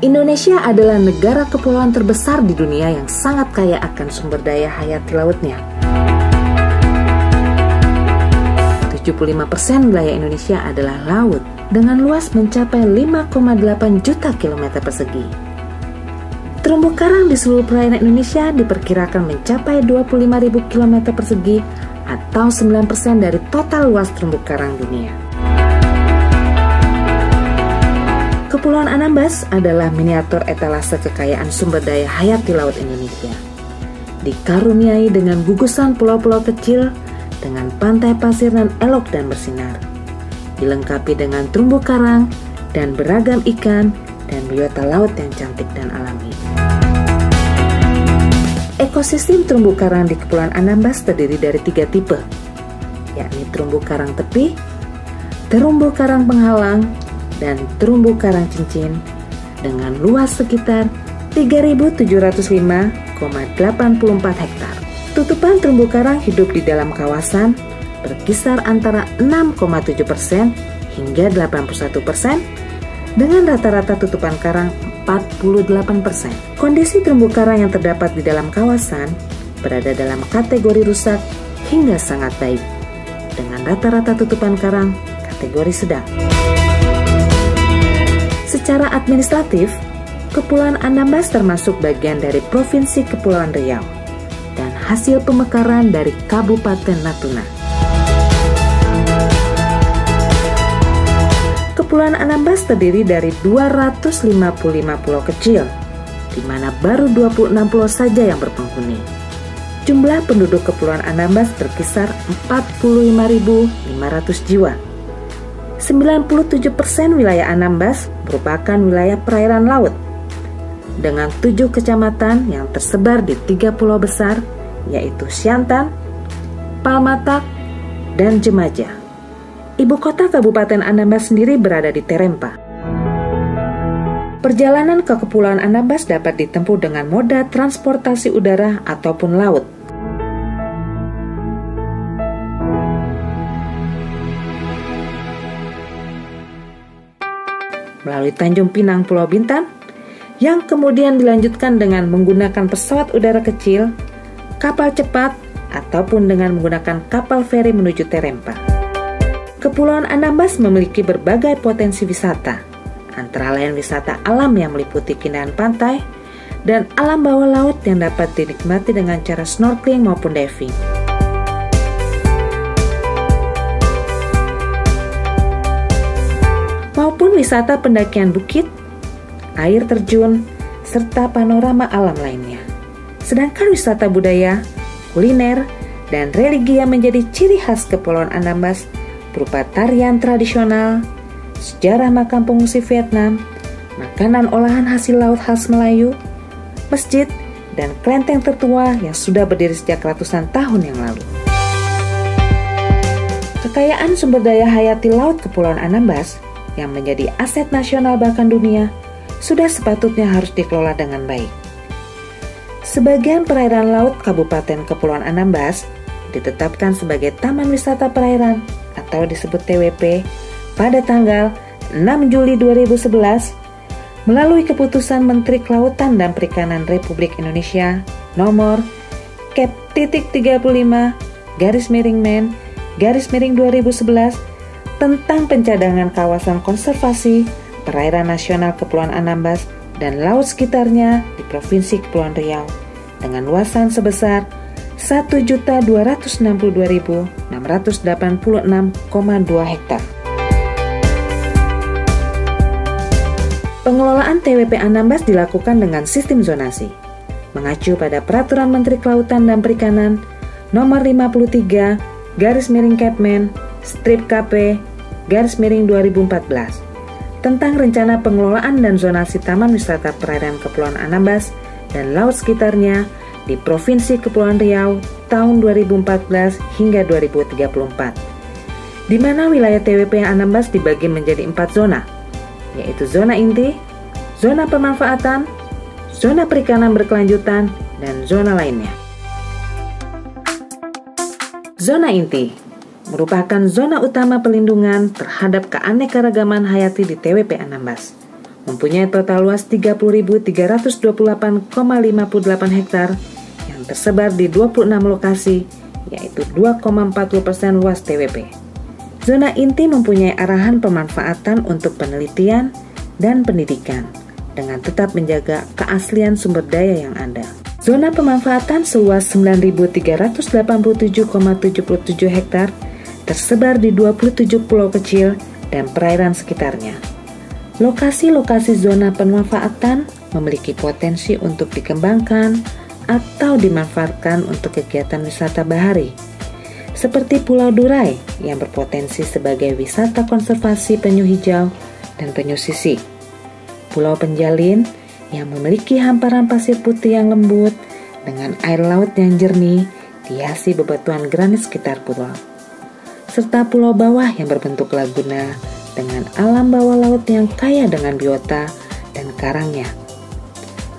Indonesia adalah negara kepulauan terbesar di dunia yang sangat kaya akan sumber daya hayati lautnya. 75% wilayah Indonesia adalah laut dengan luas mencapai 5,8 juta kilometer persegi. Terumbu karang di seluruh perairan Indonesia diperkirakan mencapai 25.000 kilometer persegi atau 9% dari total luas terumbu karang dunia. Kepulauan Anambas adalah miniatur etalase kekayaan sumber daya hayati laut Indonesia. Dikaruniai dengan gugusan pulau-pulau kecil, dengan pantai pasir dan elok dan bersinar. Dilengkapi dengan terumbu karang dan beragam ikan dan biota laut yang cantik dan alami. Ekosistem terumbu karang di Kepulauan Anambas terdiri dari 3 tipe, yakni terumbu karang tepi, terumbu karang penghalang, dan terumbu karang cincin dengan luas sekitar 3.705,84 hektar. Tutupan terumbu karang hidup di dalam kawasan berkisar antara 6,7% hingga 81%, dengan rata-rata tutupan karang 48%. Kondisi terumbu karang yang terdapat di dalam kawasan berada dalam kategori rusak hingga sangat baik, dengan rata-rata tutupan karang kategori sedang. Secara administratif, Kepulauan Anambas termasuk bagian dari Provinsi Kepulauan Riau dan hasil pemekaran dari Kabupaten Natuna. Kepulauan Anambas terdiri dari 255 pulau kecil, di mana baru 26 pulau saja yang berpenghuni. Jumlah penduduk Kepulauan Anambas berkisar 45.500 jiwa. 97% wilayah Anambas merupakan wilayah perairan laut, dengan 7 kecamatan yang tersebar di 3 pulau besar, yaitu Siantan, Palmatak, dan Jemaja. Ibu kota Kabupaten Anambas sendiri berada di Terempa. Perjalanan ke Kepulauan Anambas dapat ditempuh dengan moda transportasi udara ataupun laut. Melalui Tanjung Pinang, Pulau Bintan, yang kemudian dilanjutkan dengan menggunakan pesawat udara kecil, kapal cepat, ataupun dengan menggunakan kapal feri menuju Terempa. Kepulauan Anambas memiliki berbagai potensi wisata, antara lain wisata alam yang meliputi keindahan pantai dan alam bawah laut yang dapat dinikmati dengan cara snorkeling maupun diving. Maupun wisata pendakian bukit, air terjun, serta panorama alam lainnya. Sedangkan wisata budaya, kuliner, dan religi yang menjadi ciri khas Kepulauan Anambas berupa tarian tradisional, sejarah makam pengungsi Vietnam, makanan olahan hasil laut khas Melayu, masjid, dan kelenteng tertua yang sudah berdiri sejak ratusan tahun yang lalu. Kekayaan sumber daya hayati laut Kepulauan Anambas yang menjadi aset nasional bahkan dunia sudah sepatutnya harus dikelola dengan baik. Sebagian perairan laut Kabupaten Kepulauan Anambas ditetapkan sebagai Taman Wisata Perairan atau disebut TWP pada tanggal 6 Juli 2011 melalui keputusan Menteri Kelautan dan Perikanan Republik Indonesia nomor Kep.35-Men-2011 tentang pencadangan kawasan konservasi perairan nasional Kepulauan Anambas dan laut sekitarnya di Provinsi Kepulauan Riau dengan luasan sebesar 1.262.686,2 hektar. Pengelolaan TWP Anambas dilakukan dengan sistem zonasi, mengacu pada Peraturan Menteri Kelautan dan Perikanan nomor 53/Kp/2014 tentang rencana pengelolaan dan zonasi Taman Wisata Perairan Kepulauan Anambas dan laut sekitarnya di Provinsi Kepulauan Riau tahun 2014 hingga 2034, di mana wilayah TWP Anambas dibagi menjadi 4 zona, yaitu zona inti, zona pemanfaatan, zona perikanan berkelanjutan, dan zona lainnya. Zona inti merupakan zona utama pelindungan terhadap keanekaragaman hayati di TWP Anambas, mempunyai total luas 30.328,58 hektar yang tersebar di 26 lokasi, yaitu 2,40% luas TWP. Zona inti mempunyai arahan pemanfaatan untuk penelitian dan pendidikan, dengan tetap menjaga keaslian sumber daya yang ada. Zona pemanfaatan seluas 9.387,77 hektar tersebar di 27 pulau kecil dan perairan sekitarnya. Lokasi-lokasi zona pemanfaatan memiliki potensi untuk dikembangkan atau dimanfaatkan untuk kegiatan wisata bahari, seperti Pulau Durai yang berpotensi sebagai wisata konservasi penyu hijau dan penyu sisik, Pulau Penjalin yang memiliki hamparan pasir putih yang lembut dengan air laut yang jernih dihiasi bebatuan granit sekitar pulau, serta Pulau Bawah yang berbentuk laguna dengan alam bawah laut yang kaya dengan biota dan karangnya.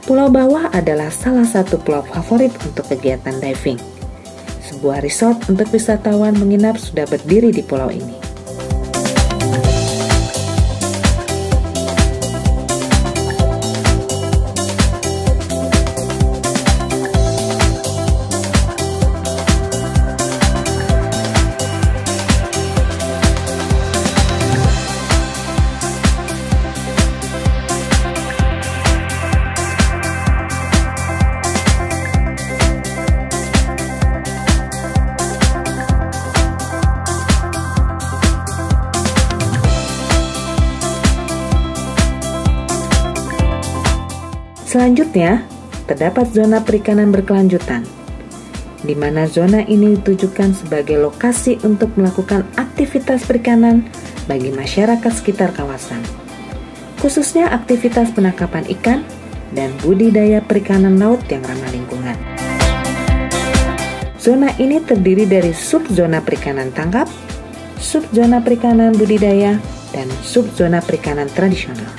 Pulau Bawah adalah salah satu pulau favorit untuk kegiatan diving. Sebuah resort untuk wisatawan menginap sudah berdiri di pulau ini. Selanjutnya, terdapat zona perikanan berkelanjutan, di mana zona ini ditujukan sebagai lokasi untuk melakukan aktivitas perikanan bagi masyarakat sekitar kawasan, khususnya aktivitas penangkapan ikan dan budidaya perikanan laut yang ramah lingkungan. Zona ini terdiri dari subzona perikanan tangkap, subzona perikanan budidaya, dan subzona perikanan tradisional.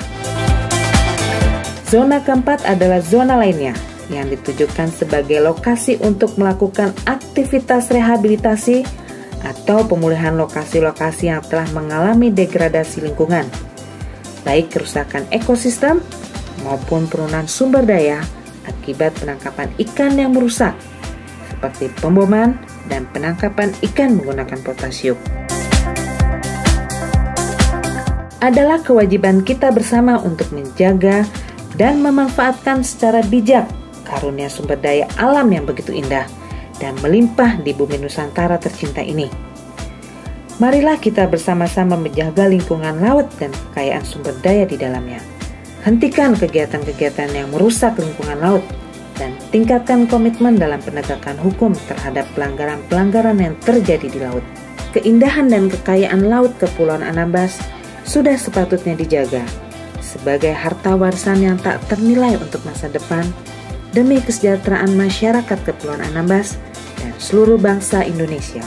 Zona keempat adalah zona lainnya yang ditujukan sebagai lokasi untuk melakukan aktivitas rehabilitasi atau pemulihan lokasi-lokasi yang telah mengalami degradasi lingkungan, baik kerusakan ekosistem maupun penurunan sumber daya akibat penangkapan ikan yang merusak, seperti pemboman dan penangkapan ikan menggunakan potasium. Adalah kewajiban kita bersama untuk menjaga dan memanfaatkan secara bijak karunia sumber daya alam yang begitu indah dan melimpah di bumi Nusantara tercinta ini. Marilah kita bersama-sama menjaga lingkungan laut dan kekayaan sumber daya di dalamnya. Hentikan kegiatan-kegiatan yang merusak lingkungan laut dan tingkatkan komitmen dalam penegakan hukum terhadap pelanggaran-pelanggaran yang terjadi di laut. Keindahan dan kekayaan laut Kepulauan Anambas sudah sepatutnya dijaga sebagai harta warisan yang tak ternilai untuk masa depan demi kesejahteraan masyarakat Kepulauan Anambas dan seluruh bangsa Indonesia.